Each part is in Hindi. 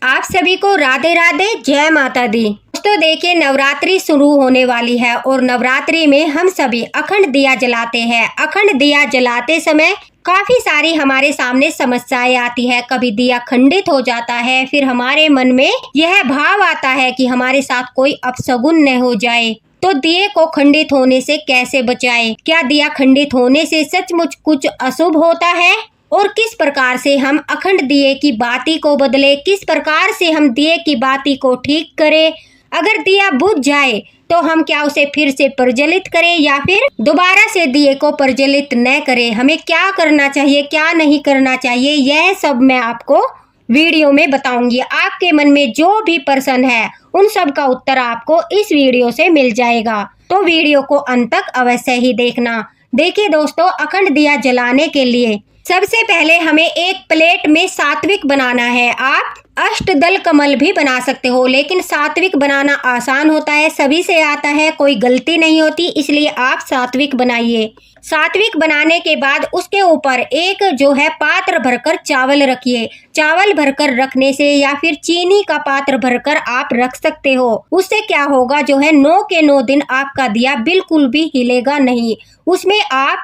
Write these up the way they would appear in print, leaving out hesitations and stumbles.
आप सभी को राधे राधे, जय माता दी। दोस्तों देखिए, नवरात्रि शुरू होने वाली है और नवरात्रि में हम सभी अखंड दिया जलाते हैं। अखंड दिया जलाते समय काफी सारी हमारे सामने समस्याएं आती है। कभी दिया खंडित हो जाता है, फिर हमारे मन में यह भाव आता है कि हमारे साथ कोई अपशगुन न हो जाए। तो दिए को खंडित होने से कैसे बचाएं? क्या दिया खंडित होने से सचमुच कुछ अशुभ होता है? और किस प्रकार से हम अखंड दिए की बाती को बदले, किस प्रकार से हम दिए की बाती को ठीक करें? अगर दिया बुझ जाए तो हम क्या उसे फिर से प्रज्वलित करें या फिर दोबारा से दिए को प्रज्वलित न करें? हमें क्या करना चाहिए, क्या नहीं करना चाहिए, यह सब मैं आपको वीडियो में बताऊंगी। आपके मन में जो भी प्रश्न है उन सब का उत्तर आपको इस वीडियो से मिल जाएगा, तो वीडियो को अंत तक अवश्य ही देखना। देखिए दोस्तों, अखंड दिया जलाने के लिए सबसे पहले हमें एक प्लेट में सात्विक बनाना है। आप अष्टदल कमल भी बना सकते हो, लेकिन सात्विक बनाना आसान होता है, सभी से आता है, कोई गलती नहीं होती, इसलिए आप सात्विक बनाइए। सात्विक बनाने के बाद उसके ऊपर एक जो है पात्र भरकर चावल रखिए। चावल भरकर रखने से या फिर चीनी का पात्र भरकर आप रख सकते हो। उससे क्या होगा, जो है 9 के 9 दिन आपका दिया बिल्कुल भी हिलेगा नहीं। उसमें आप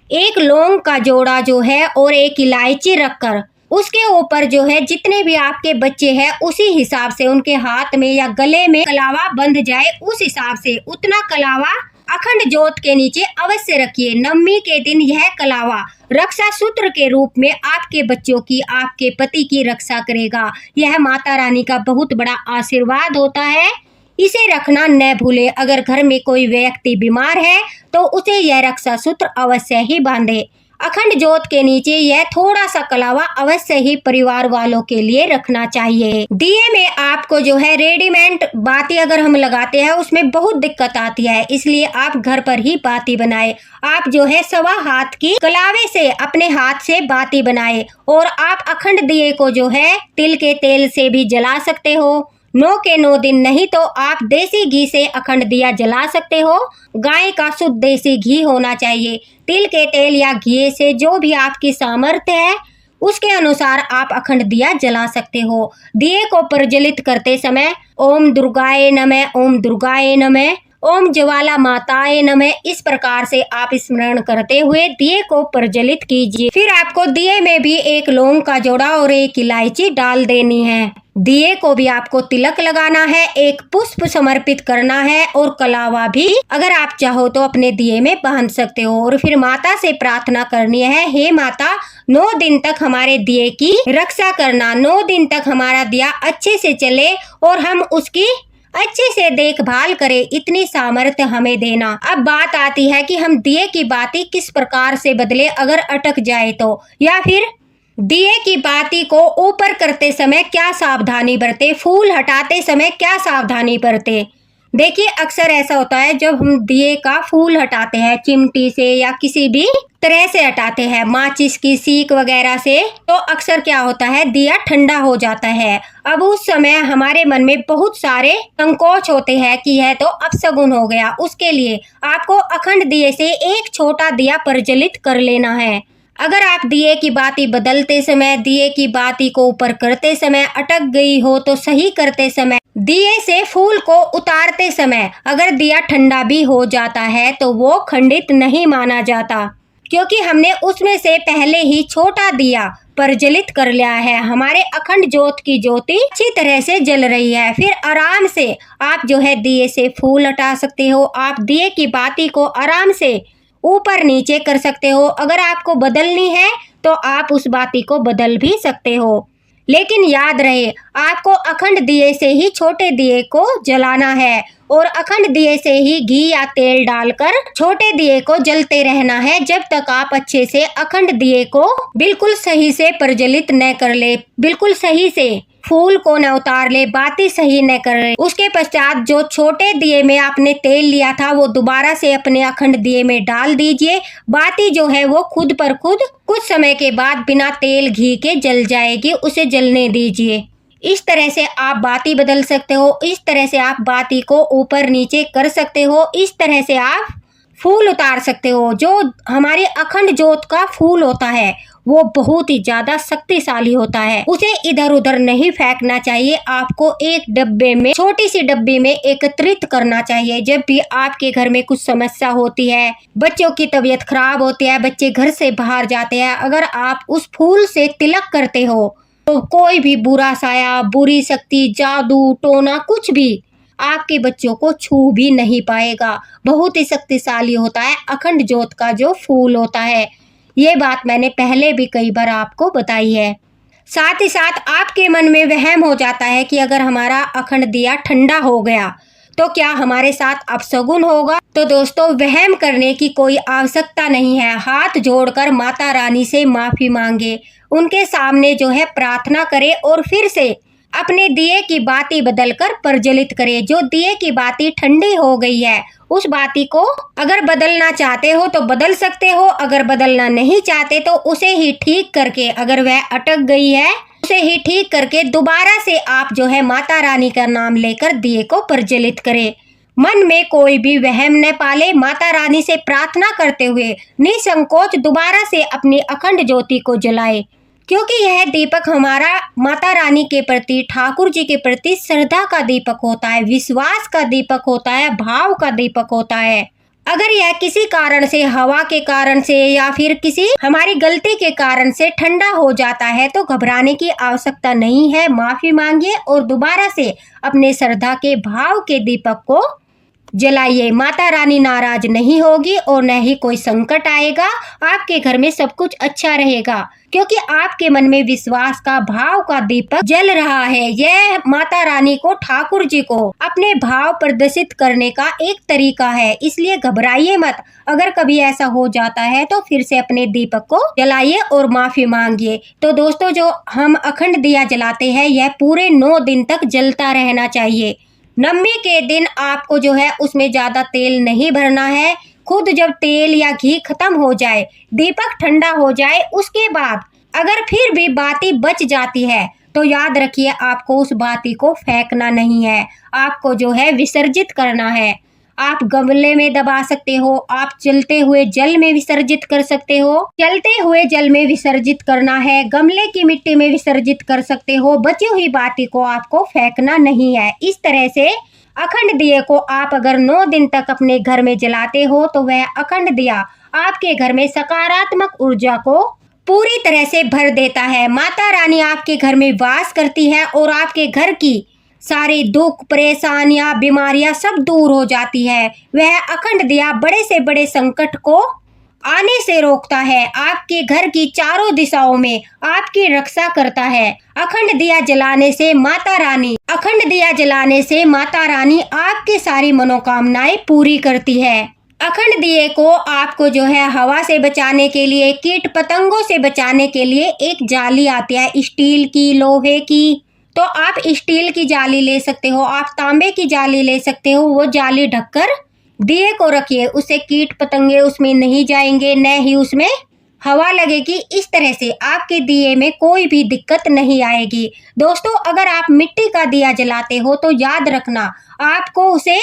एक लौंग का जोड़ा जो है और एक इलायची रखकर उसके ऊपर जो है जितने भी आपके बच्चे हैं उसी हिसाब से उनके हाथ में या गले में कलावा बंध जाए, उस हिसाब से उतना कलावा अखंड ज्योत के नीचे अवश्य रखिए। नवमी के दिन यह कलावा रक्षा सूत्र के रूप में आपके बच्चों की, आपके पति की रक्षा करेगा। यह माता रानी का बहुत बड़ा आशीर्वाद होता है, इसे रखना न भूले। अगर घर में कोई व्यक्ति बीमार है तो उसे यह रक्षा सूत्र अवश्य ही बांधे। अखंड ज्योत के नीचे यह थोड़ा सा कलावा अवश्य ही परिवार वालों के लिए रखना चाहिए। दिए में आपको जो है रेडीमेड बाती अगर हम लगाते हैं उसमें बहुत दिक्कत आती है, इसलिए आप घर पर ही बाती बनाए। आप जो है 1.25 हाथ की कलावे से अपने हाथ से बाती बनाए और आप अखंड दिए को जो है तिल के तेल से भी जला सकते हो। 9 के 9 दिन नहीं तो आप देसी घी से अखंड दिया जला सकते हो। गाय का शुद्ध देसी घी होना चाहिए। तिल के तेल या घी से जो भी आपकी सामर्थ्य है उसके अनुसार आप अखंड दिया जला सकते हो। दिए को प्रज्वलित करते समय ओम दुर्गाय नमः, ओम दुर्गाय नमः, ओम ज्वाला माताए नमः, इस प्रकार से आप स्मरण करते हुए दिए को प्रज्वलित कीजिए। फिर आपको दिए में भी एक लौंग का जोड़ा और एक इलायची डाल देनी है। दिए को भी आपको तिलक लगाना है, एक पुष्प समर्पित करना है और कलावा भी अगर आप चाहो तो अपने दिए में बांध सकते हो। और फिर माता से प्रार्थना करनी है, हे माता 9 दिन तक हमारे दिए की रक्षा करना, 9 दिन तक हमारा दिया अच्छे से चले और हम उसकी अच्छे से देखभाल करें, इतनी सामर्थ्य हमें देना। अब बात आती है कि हम दिए की बाती किस प्रकार से बदले अगर अटक जाए तो, या फिर दिए की बाती को ऊपर करते समय क्या सावधानी बरते, फूल हटाते समय क्या सावधानी बरते। देखिए अक्सर ऐसा होता है जब हम दिए का फूल हटाते हैं चिमटी से या किसी भी तरह से हटाते हैं, माचिस की सीख वगैरह से, तो अक्सर क्या होता है दिया ठंडा हो जाता है। अब उस समय हमारे मन में बहुत सारे संकोच होते हैं कि यह तो अपशगुन हो गया। उसके लिए आपको अखंड दिए से एक छोटा दिया प्रज्वलित कर लेना है। अगर आप दिए की बाती बदलते समय, दिए की बाती को ऊपर करते समय अटक गई हो तो सही करते समय, दिए से फूल को उतारते समय अगर दिया ठंडा भी हो जाता है तो वो खंडित नहीं माना जाता, क्योंकि हमने उसमें से पहले ही छोटा दिया प्रज्वलित कर लिया है। हमारे अखंड ज्योत की ज्योति अच्छी तरह से जल रही है। फिर आराम से आप जो है दिए से फूल हटा सकते हो। आप दिए की बाती को आराम से ऊपर नीचे कर सकते हो। अगर आपको बदलनी है तो आप उस बाती को बदल भी सकते हो, लेकिन याद रहे आपको अखंड दिए से ही छोटे दिए को जलाना है और अखंड दिए से ही घी या तेल डालकर छोटे दिए को जलते रहना है जब तक आप अच्छे से अखंड दिए को बिल्कुल सही से प्रज्वलित न कर ले, बिल्कुल सही से फूल को न उतार ले, बाती सही न कर ले। उसके पश्चात जो छोटे दिए में आपने तेल लिया था वो दोबारा से अपने अखंड दिए में डाल दीजिए। बाती जो है वो खुद पर खुद कुछ समय के बाद बिना तेल घी के जल जाएगी, उसे जलने दीजिए। इस तरह से आप बाती बदल सकते हो, इस तरह से आप बाती को ऊपर नीचे कर सकते हो, इस तरह से आप फूल उतार सकते हो। जो हमारे अखंड ज्योत का फूल होता है वो बहुत ही ज्यादा शक्तिशाली होता है। उसे इधर उधर नहीं फेंकना चाहिए, आपको एक डब्बे में, छोटी सी डब्बे में एकत्रित करना चाहिए। जब भी आपके घर में कुछ समस्या होती है, बच्चों की तबीयत खराब होती है, बच्चे घर से बाहर जाते हैं, अगर आप उस फूल से तिलक करते हो तो कोई भी बुरा साया, बुरी शक्ति, जादू टोना कुछ भी आपके बच्चों को छू भी नहीं पाएगा। बहुत ही शक्तिशाली होता है अखंड ज्योत का जो फूल होता है। ये बात मैंने पहले भी कई बार आपको बताई है। साथ ही साथ आपके मन में वहम हो जाता है कि अगर हमारा अखंड दिया ठंडा हो गया तो क्या हमारे साथ अपशगुन होगा। तो दोस्तों, वहम करने की कोई आवश्यकता नहीं है। हाथ जोड़कर माता रानी से माफी मांगे, उनके सामने जो है प्रार्थना करे और फिर से अपने दिए की बाती बदलकर प्रज्वलित करे। जो दिए की बाती ठंडी हो गई है, उस बाती को अगर बदलना चाहते हो तो बदल सकते हो, अगर बदलना नहीं चाहते तो उसे ही ठीक करके, अगर वह अटक गई है उसे ही ठीक करके दोबारा से आप जो है माता रानी का नाम लेकर दिए को प्रज्वलित करें। मन में कोई भी वहम न पाले, माता रानी से प्रार्थना करते हुए निसंकोच दोबारा से अपनी अखंड ज्योति को जलाए, क्योंकि यह दीपक हमारा माता रानी के प्रति, ठाकुर जी के प्रति श्रद्धा का दीपक होता है, विश्वास का दीपक होता है, भाव का दीपक होता है। अगर यह किसी कारण से, हवा के कारण से या फिर किसी हमारी गलती के कारण से ठंडा हो जाता है तो घबराने की आवश्यकता नहीं है। माफी मांगिए और दोबारा से अपने श्रद्धा के भाव के दीपक को जलाइए। माता रानी नाराज नहीं होगी और न ही कोई संकट आएगा। आपके घर में सब कुछ अच्छा रहेगा, क्योंकि आपके मन में विश्वास का, भाव का दीपक जल रहा है। यह माता रानी को, ठाकुर जी को अपने भाव प्रदर्शित करने का एक तरीका है, इसलिए घबराइए मत। अगर कभी ऐसा हो जाता है तो फिर से अपने दीपक को जलाइए और माफी मांगिए। तो दोस्तों, जो हम अखंड दिया जलाते हैं यह पूरे 9 दिन तक जलता रहना चाहिए। 9वीं के दिन आपको जो है उसमें ज्यादा तेल नहीं भरना है। खुद जब तेल या घी खत्म हो जाए, दीपक ठंडा हो जाए, उसके बाद अगर फिर भी बाती बच जाती है तो याद रखिए आपको उस बाती को फेंकना नहीं है, आपको जो है विसर्जित करना है। आप गमले में दबा सकते हो, आप चलते हुए जल में विसर्जित कर सकते हो, चलते हुए जल में विसर्जित करना है, गमले की मिट्टी में विसर्जित कर सकते हो। बची हुई बाती को आपको फेंकना नहीं है। इस तरह से अखंड दिए को आप अगर 9 दिन तक अपने घर में जलाते हो तो वह अखंड दिया आपके घर में सकारात्मक ऊर्जा को पूरी तरह से भर देता है। माता रानी आपके घर में वास करती है और आपके घर की सारी दुख, परेशानियां, बीमारियां सब दूर हो जाती है। वह अखंड दिया बड़े से बड़े संकट को आने से रोकता है, आपके घर की चारों दिशाओं में आपकी रक्षा करता है। अखंड दिया जलाने से माता रानी, अखंड दिया जलाने से माता रानी आपकी सारी मनोकामनाएं पूरी करती है। अखंड दिए को आपको जो है हवा से बचाने के लिए, कीट पतंगों से बचाने के लिए एक जाली आती है, स्टील की, लोहे की। तो आप स्टील की जाली ले सकते हो, आप तांबे की जाली ले सकते हो। वो जाली ढककर दिए को रखिए, उससे कीट पतंगे उसमें नहीं जाएंगे, न ही उसमें हवा लगेगी। इस तरह से आपके दिए में कोई भी दिक्कत नहीं आएगी। दोस्तों, अगर आप मिट्टी का दिया जलाते हो तो याद रखना आपको उसे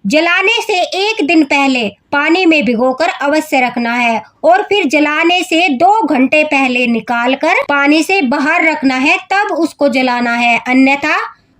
जलाने से 1 दिन पहले पानी में भिगोकर अवश्य रखना है और फिर जलाने से 2 घंटे पहले निकालकर पानी से बाहर रखना है, तब उसको जलाना है। अन्यथा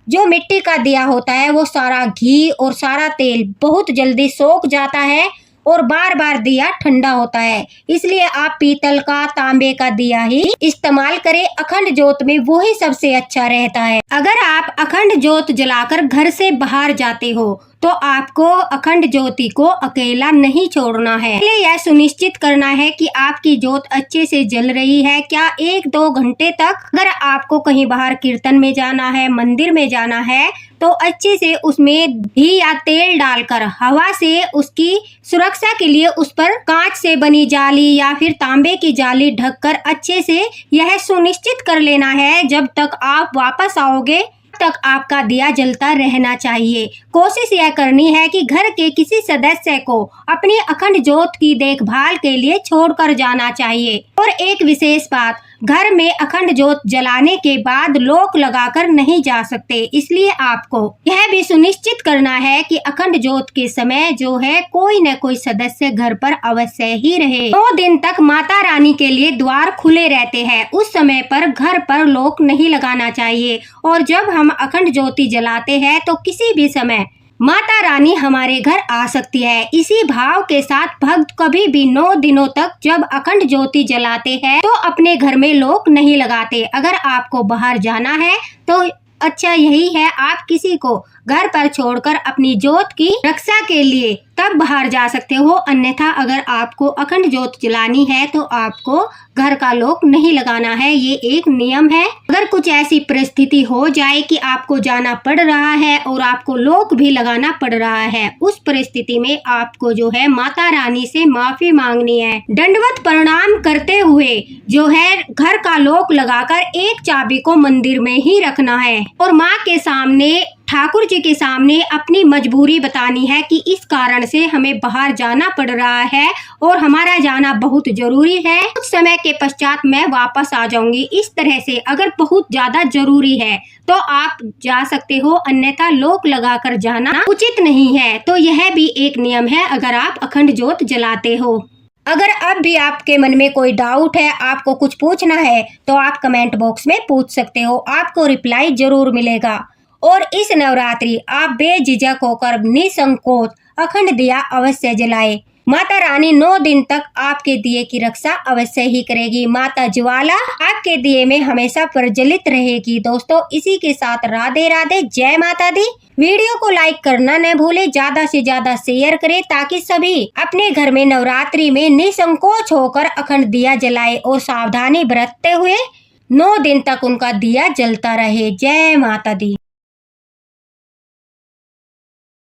जो मिट्टी का दिया होता है वो सारा घी और सारा तेल बहुत जल्दी सोख जाता है और बार बार दिया ठंडा होता है। इसलिए आप पीतल का, तांबे का दिया ही इस्तेमाल करें। अखंड ज्योत में वही सबसे अच्छा रहता है। अगर आप अखंड ज्योत जलाकर घर से बाहर जाते हो तो आपको अखंड ज्योति को अकेला नहीं छोड़ना है। पहले यह सुनिश्चित करना है कि आपकी ज्योत अच्छे से जल रही है क्या। 1-2 घंटे तक अगर आपको कहीं बाहर कीर्तन में जाना है, मंदिर में जाना है, तो अच्छे से उसमें घी या तेल डालकर हवा से उसकी सुरक्षा के लिए उस पर कांच से बनी जाली या फिर तांबे की जाली ढककर अच्छे से यह सुनिश्चित कर लेना है जब तक आप वापस आओगे तक आपका दिया जलता रहना चाहिए। कोशिश यह करनी है कि घर के किसी सदस्य को अपनी अखंड ज्योत की देखभाल के लिए छोड़कर जाना चाहिए। और एक विशेष बात, घर में अखंड ज्योत जलाने के बाद लोक लगाकर नहीं जा सकते। इसलिए आपको यह भी सुनिश्चित करना है कि अखंड ज्योत के समय जो है कोई न कोई सदस्य घर पर अवश्य ही रहे। 2 दिन तक माता रानी के लिए द्वार खुले रहते हैं। उस समय पर घर पर लोक नहीं लगाना चाहिए और जब हम अखंड ज्योति जलाते हैं तो किसी भी समय माता रानी हमारे घर आ सकती है। इसी भाव के साथ भक्त कभी भी 9 दिनों तक जब अखंड ज्योति जलाते हैं तो अपने घर में लोक नहीं लगाते। अगर आपको बाहर जाना है तो अच्छा यही है आप किसी को घर पर छोड़कर अपनी ज्योत की रक्षा के लिए तब बाहर जा सकते हो, अन्यथा अगर आपको अखंड ज्योत जलानी है तो आपको घर का लोक नहीं लगाना है। ये एक नियम है। अगर कुछ ऐसी परिस्थिति हो जाए कि आपको जाना पड़ रहा है और आपको लोक भी लगाना पड़ रहा है, उस परिस्थिति में आपको जो है माता रानी से माफी मांगनी है। दंडवत प्रणाम करते हुए जो है घर का लोक लगाकर एक चाबी को मंदिर में ही रखना है और माँ के सामने, ठाकुर जी के सामने अपनी मजबूरी बतानी है कि इस कारण से हमें बाहर जाना पड़ रहा है और हमारा जाना बहुत जरूरी है। कुछ समय के पश्चात मैं वापस आ जाऊंगी। इस तरह से अगर बहुत ज्यादा जरूरी है तो आप जा सकते हो, अन्यथा लोक लगाकर जाना उचित नहीं है। तो यह भी एक नियम है अगर आप अखंड ज्योत जलाते हो। अगर अब भी आपके मन में कोई डाउट है, आपको कुछ पूछना है तो आप कमेंट बॉक्स में पूछ सकते हो, आपको रिप्लाई जरूर मिलेगा। और इस नवरात्रि आप बेझिझक होकर निसंकोच अखंड दिया अवश्य जलाए। माता रानी 9 दिन तक आपके दिए की रक्षा अवश्य ही करेगी। माता ज्वाला आपके दिए में हमेशा प्रज्वलित रहेगी। दोस्तों इसी के साथ राधे राधे, जय माता दी। वीडियो को लाइक करना न भूले, ज्यादा से ज्यादा शेयर करें ताकि सभी अपने घर में नवरात्रि में निसंकोच होकर अखंड दिया जलाए और सावधानी बरतते हुए 9 दिन तक उनका दिया जलता रहे। जय माता दी।